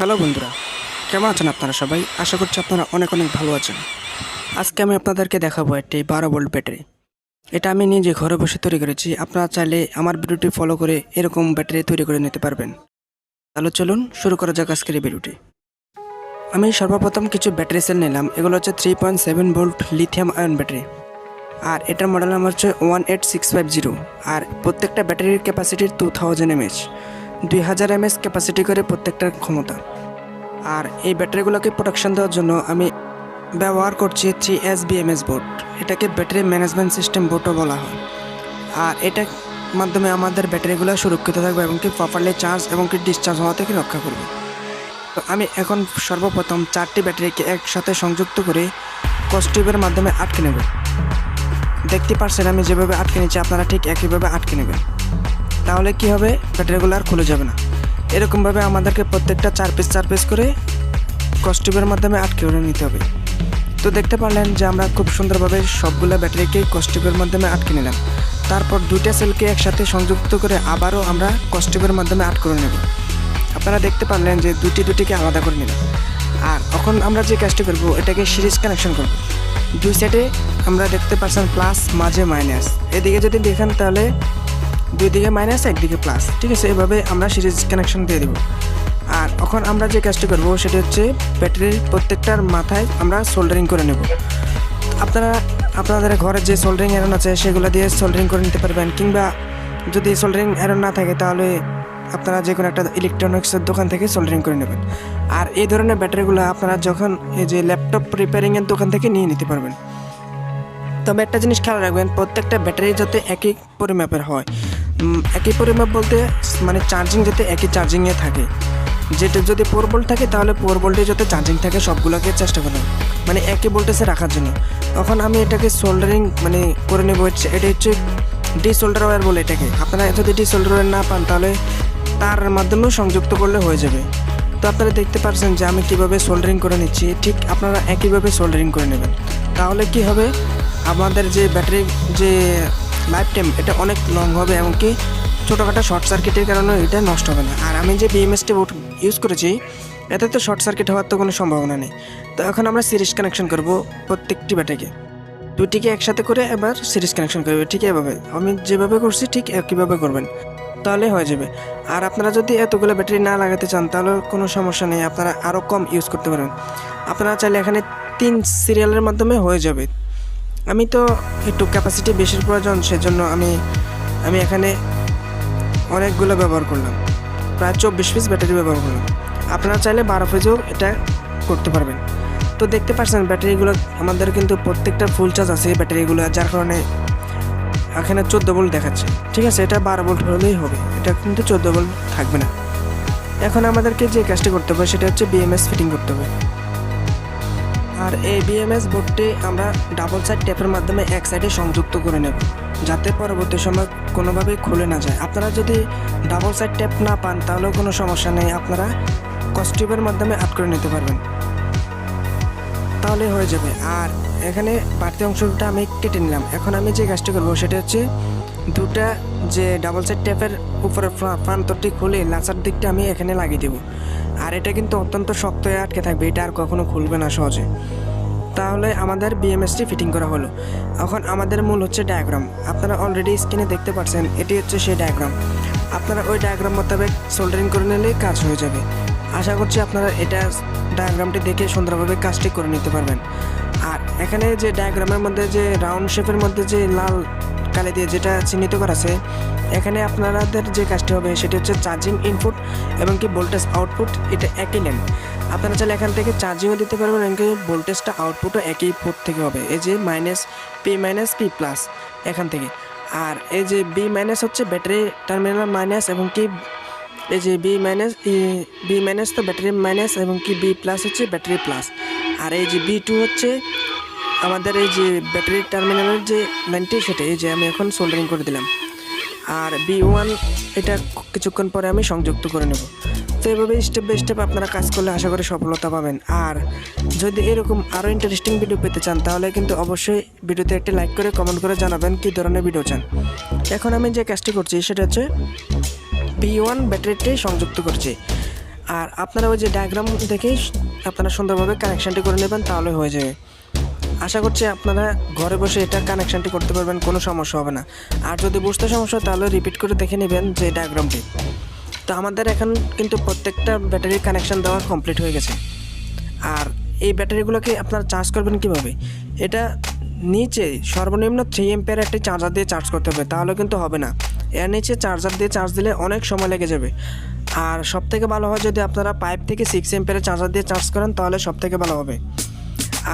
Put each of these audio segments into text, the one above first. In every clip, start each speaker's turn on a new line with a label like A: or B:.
A: Hello বন্ধুরা, কেমন আছেন আপনারা সবাই? আশা করছি আপনারা অনেক অনেক ভালো আছেন। আজকে আমি আপনাদেরকে দেখাবো একটি 12 ভোল্ট ব্যাটারি। এটা আমি নিজে ঘরে বসে তৈরি করেছি। আপনারা চাইলে আমার ভিডিওটি ফলো করে এরকম ব্যাটারি তৈরি করে নিতে পারবেন। তাহলে চলুন শুরু করা যাক আজকের এই ভিডিওটি। আমি সর্বপ্রথম কিছু ব্যাটারি সেল নিলাম। এগুলো হচ্ছে 3.7 ভোল্ট লিথিয়াম আয়ন ব্যাটারি। আর এটার মডেল নাম্বার হচ্ছে 18650। আর প্রত্যেকটা ব্যাটারির ক্যাপাসিটি 2000 mAh, 2000 mAh ক্যাপাসিটি করে প্রত্যেকটার ক্ষমতা। আর এই ব্যাটারিগুলোকে প্রোটেকশন দেওয়ার জন্য আমি ব্যবহার করছি 3S BMS বোর্ড। এটাকে ব্যাটারি ম্যানেজমেন্ট সিস্টেম বোর্ডও বলা হয়। আর এটার মাধ্যমে আমাদের ব্যাটারিগুলো সুরক্ষিত থাকবে এবং কি প্রপারলি চার্জ এবং কি ডিসচার্জ হওয়া থেকে রক্ষা করবে। তো আমি এখন সর্বপ্রথম 4টি ব্যাটারিকে একসাথে সংযুক্ত করে কস্টিউবের মাধ্যমে আটকে নেব। দেখতে পাচ্ছেন আমি যেভাবে আটকে নিচ্ছি, আপনারা ঠিক একইভাবে আটকে নেবেন। তাহলে কি হবে, ব্যাটারিগুলো আর খুলে যাবে না। এরকমভাবে আমাদেরকে প্রত্যেকটা 4 পিস করে কস্টিউবের মাধ্যমে আটকে নিতে হবে। তো দেখতে পারলেন যে আমরা খুব সুন্দরভাবে সবগুলো ব্যাটারিকে কস্টিউবের মাধ্যমে আটকে নিলাম। তারপর দুইটা সেলকে একসাথে সংযুক্ত করে আবারও আমরা কস্টিউবের মাধ্যমে আটকে নেব। আপনারা দেখতে পারলেন যে দুটিকে আলাদা করে নিলাম। আর এখন আমরা যে কাজটি করব, এটাকে সিরিজ কানেকশন করব। দুই সাইডে আমরা দেখতে পাচ্ছেন প্লাস, মাঝে মাইনাস। এদিকে যদি দেখেন তাহলে দুই দিকে মাইনাস, একদিকে প্লাস। ঠিক আছে, এভাবে আমরা সিরিজ কানেকশন দিয়ে দেব। আর এখন আমরা যে কাজটি করব সেটা হচ্ছে ব্যাটারির প্রত্যেকটার মাথায় আমরা সোল্ডারিং করে নেব। আপনারা আপনাদের ঘরে যে সোল্ডারিং আয়রন আছে সেগুলো দিয়ে সোল্ডারিং করে নিতে পারবেন, কিংবা যদি সোল্ডারিং আয়রন না থাকে তাহলে আপনারা যে কোনো একটা ইলেকট্রনিক্সের দোকান থেকে সোল্ডারিং করে নেবেন। আর এই ধরনের ব্যাটারিগুলো আপনারা যখন এই যে ল্যাপটপ রিপেয়ারিংয়ের দোকান থেকে নিয়ে নিতে পারবেন। তবে একটা জিনিস খেয়াল রাখবেন, প্রত্যেকটা ব্যাটারি যাতে একই পরিমাপের হয়। একই পরিমাপ বলতে মানে চার্জিং যাতে একই চার্জিংয়ে থাকে। যেটা যদি 4 ভোল্ট থাকে তাহলে 4 ভোল্টে যাতে চার্জিং থাকে সবগুলোকে চেষ্টা করবেন, মানে একই ভোল্টেজে রাখার জন্য। তখন আমি এটাকে সোল্ডারিং মানে করে নেব। এটা হচ্ছে ডিসোল্ডার ওয়্যার বলে এটাকে। আপনারা যদি ডিসোল্ডার ওয়্যার না পান তাহলে তার মাধ্যমেও সংযুক্ত করলে হয়ে যাবে। তো আপনারা দেখতে পাচ্ছেন যে আমি কীভাবে সোল্ডারিং করে নিচ্ছি, ঠিক আপনারা একইভাবে সোল্ডারিং করে নেবেন। তাহলে কি হবে, আমাদের যে ব্যাটারির যে লাইফ টাইম এটা অনেক লং হবে এবং কি ছোটোখাটো শর্ট সার্কিটের কারণে এটা নষ্ট হবে না। আর আমি যে BMS বোর্ড ইউজ করেছি এতে তো শর্ট সার্কিট হওয়ার তো কোনো সম্ভাবনা নেই। তো এখন আমরা সিরিজ কানেকশন করব প্রত্যেকটি ব্যাটারিকে, দুটিকে একসাথে করে এবার সিরিজ কানেকশন করবে। ঠিক এভাবে আমি যেভাবে করছি ঠিক একইভাবে করবেন, তাহলে হয়ে যাবে। আর আপনারা যদি এতগুলো ব্যাটারি না লাগাতে চান তাহলে কোনো সমস্যা নেই, আপনারা আরও কম ইউজ করতে পারেন। আপনারা চাইলে এখানে 3 সিরিয়ালের মাধ্যমে হয়ে যাবে। আমি তো একটু ক্যাপাসিটি বেশির প্রয়োজন, সেজন্য আমি এখানে অনেকগুলো ব্যবহার করলাম, প্রায় 24 পিস ব্যাটারি ব্যবহার করলাম। আপনারা চাইলে 12 পিসও এটা করতে পারবেন। তো দেখতে পাচ্ছেন ব্যাটারিগুলো আমাদের কিন্তু প্রত্যেকটা ফুল চার্জ আছে এই ব্যাটারিগুলো, যার কারণে এখানে 14 ভোল্ট দেখাচ্ছে। ঠিক আছে, এটা 12 ভোল্ট হলেই হবে, এটা কিন্তু 14 ভোল্ট থাকবে না। এখন আমাদেরকে যে কাজটি করতে হবে সেটা হচ্ছে BMS ফিটিং করতে হবে। আর এই BMS বোর্ডটি আমরা ডাবল সাইড টেপের মাধ্যমে এক সাইডে সংযুক্ত করে নেব, যাতে পরবর্তী সময় কোনোভাবেই খুলে না যায়। আপনারা যদি ডাবল সাইড টেপ না পান তাহলেও কোনো সমস্যা নেই, আপনারা কস্টিউবের মাধ্যমে আট করে নিতে পারবেন, তাহলে হয়ে যাবে। আর এখানে বাড়তি অংশটা আমি কেটে নিলাম। এখন আমি যে কাজটি করবো সেটা হচ্ছে দুটা যে ডাবল সাইড টেপের উপরে প্রান্তটি খুলে লাচার দিকটা আমি এখানে লাগিয়ে দেবো। আর এটা কিন্তু অত্যন্ত শক্ত হয়ে আটকে থাকবে, এটা আর কখনো খুলবে না সহজে। তাহলে আমাদের BMSটি ফিটিং করা হলো। এখন আমাদের মূল হচ্ছে ডায়াগ্রাম। আপনারা অলরেডি স্ক্রিনে দেখতে পাচ্ছেন, এটি হচ্ছে সেই ডায়াগ্রাম। আপনারা ওই ডায়াগ্রাম মোতাবেক সোল্ডারিং করে নিলেই কাজ হয়ে যাবে। আশা করছি আপনারা এটা ডায়াগ্রামটি দেখে সুন্দরভাবে কাজটি করে নিতে পারবেন। আর এখানে যে ডায়াগ্রামের মধ্যে যে রাউন্ড শেপের মধ্যে যে লাল কালি দিয়ে যেটা চিহ্নিত করা আছে, এখানে আপনাদের যে কাজটি হবে সেটি হচ্ছে চার্জিং ইনপুট এবং কি ভোল্টেজ আউটপুট, এটা একই নেন। আপনারা চাইলে এখান থেকে চার্জিংও দিতে পারবেন এবং কি ভোল্টেজটা আউটপুটও একই পোর্ট থেকে হবে। এই যে P মাইনাস P প্লাস এখান থেকে। আর এই যে B মাইনাস হচ্ছে ব্যাটারি টার্মিনাল মাইনাস এবং কি এই যে B মাইনাস তো ব্যাটারি মাইনাস এবং কি B প্লাস হচ্ছে ব্যাটারি প্লাস। আর এই যে B2 হচ্ছে আমাদের এই যে ব্যাটারি টার্মিনালের যে লাইনটি, সেটা এই যে আমি এখন সোল্ডারিং করে দিলাম। আর B1 এটা কিছুক্ষণ পরে আমি সংযুক্ত করে নেব। তো এইভাবে স্টেপ বাই স্টেপ আপনারা কাজ করলে আশা করি সফলতা পাবেন। আর যদি এরকম আরও ইন্টারেস্টিং ভিডিও পেতে চান তাহলে কিন্তু অবশ্যই ভিডিওতে একটি লাইক করে কমেন্ট করে জানাবেন কী ধরনের ভিডিও চান। এখন আমি যে কাজটি করছি সেটা হচ্ছে B1 ব্যাটারিটি সংযুক্ত করছি। আর আপনারা ওই যে ডায়াগ্রাম দেখেই আপনারা সুন্দরভাবে কানেকশানটি করে নেবেন, তাহলে হয়ে যাবে। আশা করছি আপনারা ঘরে বসে এটা কানেকশানটি করতে পারবেন, কোনো সমস্যা হবে না। আর যদি বুঝতে সমস্যা হয় তাহলে রিপিট করে দেখে নেবেন যে ডায়াগ্রামটি। তো আমাদের এখন কিন্তু প্রত্যেকটা ব্যাটারির কানেকশান দেওয়া কমপ্লিট হয়ে গেছে। আর এই ব্যাটারিগুলোকে আপনারা চার্জ করবেন কীভাবে? এটা নিচে সর্বনিম্ন 3 এম্পিয়ার একটি চার্জার দিয়ে চার্জ করতে হবে, তাহলে কিন্তু হবে না। এর নিচে চার্জার দিয়ে চার্জ দিলে অনেক সময় লেগে যাবে। আর সবথেকে ভালো হয় যদি আপনারা 5 থেকে 6 এম্পিয়ারের চার্জার দিয়ে চার্জ করেন, তাহলে সবথেকে ভালো হবে।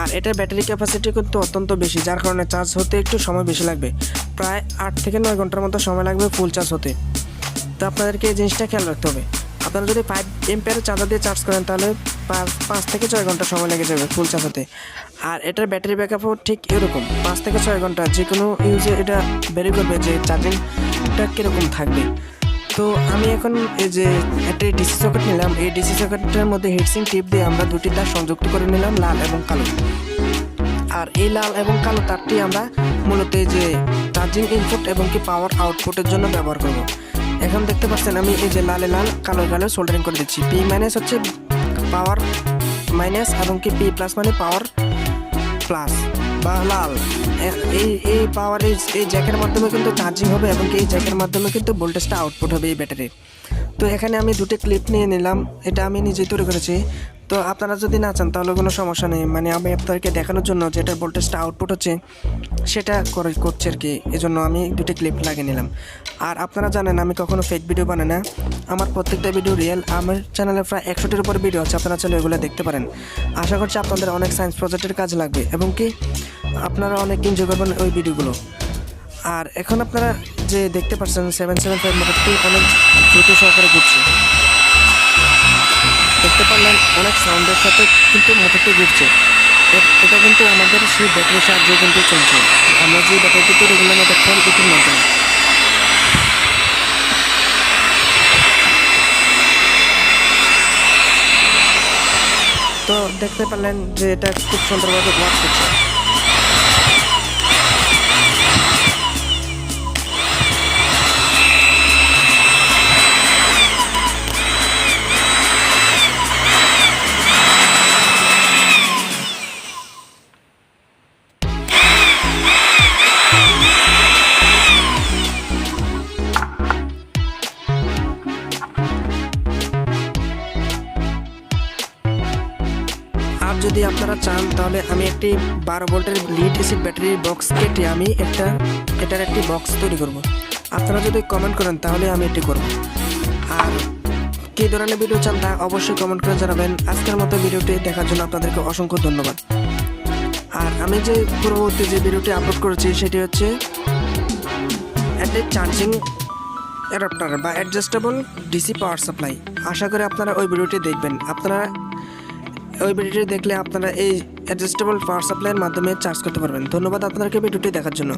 A: আর এটার ব্যাটারি ক্যাপাসিটি কিন্তু অত্যন্ত বেশি, যার কারণে চার্জ হতে একটু সময় বেশি লাগবে। প্রায় 8 থেকে 9 ঘন্টার মতো সময় লাগবে ফুল চার্জ হতে। তো আপনাদেরকে এই জিনিসটা খেয়াল রাখতে হবে। আপনারা যদি 5 এম্পিয়ারের চার্জার দিয়ে চার্জ করেন, তাহলে 5 থেকে 6 ঘন্টা সময় লেগে যাবে ফুল চার্জ হতে। আর এটার ব্যাটারি ব্যাকআপও ঠিক এরকম 5 থেকে 6 ঘন্টা। যে কোনো ইউজে এটা বেরি করবে যে চার্জিংটা কীরকম থাকবে। তো আমি এখন এই যে একটা ডিসি সকেট নিলাম, এই ডিসি সকেটের মধ্যে হিটসিং টিপ দিয়ে আমরা দুটি তার সংযুক্ত করে নিলাম, লাল এবং কালো। আর এই লাল এবং কালো তারটি আমরা মূলত এই যে চার্জিং ইনপুট এবং কি পাওয়ার আউটপুটের জন্য ব্যবহার করব। এখন দেখতে পাচ্ছেন আমি এই যে লালে লাল কালো কালো সোল্ডারিং করে দিচ্ছি। পি মাইনাস হচ্ছে পাওয়ার মাইনাস এবং কি পি প্লাস মানে পাওয়ার প্লাস বা লাল। এই পাওয়ার এই জ্যাকের মাধ্যমে কিন্তু চার্জিং হবে এবং কি এই জ্যাকের মাধ্যমে কিন্তু ভোল্টেজটা আউটপুট হবে এই ব্যাটারির। তো এখানে আমি দুটো ক্লিপ নিয়ে নিলাম, এটা আমি নিজেই তৈরি করেছি। তো আপনারা যদি না চান তাহলে কোনো সমস্যা নেই, মানে আমি আপনাদেরকে দেখানোর জন্য যেটার ভোল্টেজটা আউটপুট হচ্ছে সেটা করছে আর কি, এজন্য আমি দুটো ক্লিপ লাগিয়ে নিলাম। আর আপনারা জানেন আমি কখনো ফেক ভিডিও বানাই না, আমার প্রত্যেকটা ভিডিও রিয়েল। আমার চ্যানেলে প্রায় 100টির উপর ভিডিও আছে, আপনারা চলে ওগুলো দেখতে পারেন। আশা করছি আপনাদের অনেক সায়েন্স প্রজেক্টের কাজ লাগবে এবং কি আপনারা অনেক এনজয় করবেন ওই ভিডিওগুলো। আর এখন আপনারা যে দেখতে পাচ্ছেন 775 মোটরটি অনেক দ্রুত সহকারে ঘুরছে, দেখতে পারলেন অনেক সাউন্ডের সাথে কিন্তু মোটরটি ঘুরছে। এটা কিন্তু আমাদের সেই ব্যাটারির সাহায্যে কিন্তু চলছে। আমরা যে ব্যাটারিটি তৈরি করলাম এটা ফোন এটির মাধ্যমে। তো দেখতে পারলেন যে এটা খুব সুন্দরভাবে ওয়ার্ক করছে। আর যদি আপনারা চান তাহলে আমি একটি 12 ভোল্টের লিড অ্যাসিড ব্যাটারির বক্স কেটে আমি এটার একটি বক্স তৈরি করব। আপনারা যদি কমেন্ট করেন তাহলে আমি এটি করব। আর কী ধরনের ভিডিও চান তা অবশ্যই কমেন্ট করে জানাবেন। আজকের মতো ভিডিওটি দেখার জন্য আপনাদেরকে অসংখ্য ধন্যবাদ। আর আমি যে পূর্ববর্তী যে ভিডিওটি আপলোড করেছি সেটি হচ্ছে একটি চার্জিং অ্যাডাপ্টার বা অ্যাডজাস্টেবল ডিসি পাওয়ার সাপ্লাই। আশা করি আপনারা ওই ভিডিওটি দেখবেন। আপনারা ওই ভিডিওটি দেখলে আপনারা এই অ্যাডজাস্টেবল পাওয়ার সাপ্লাইয়ের মাধ্যমে চার্জ করতে পারবেন। ধন্যবাদ আপনাদেরকে ভিডিওটি দেখার জন্য।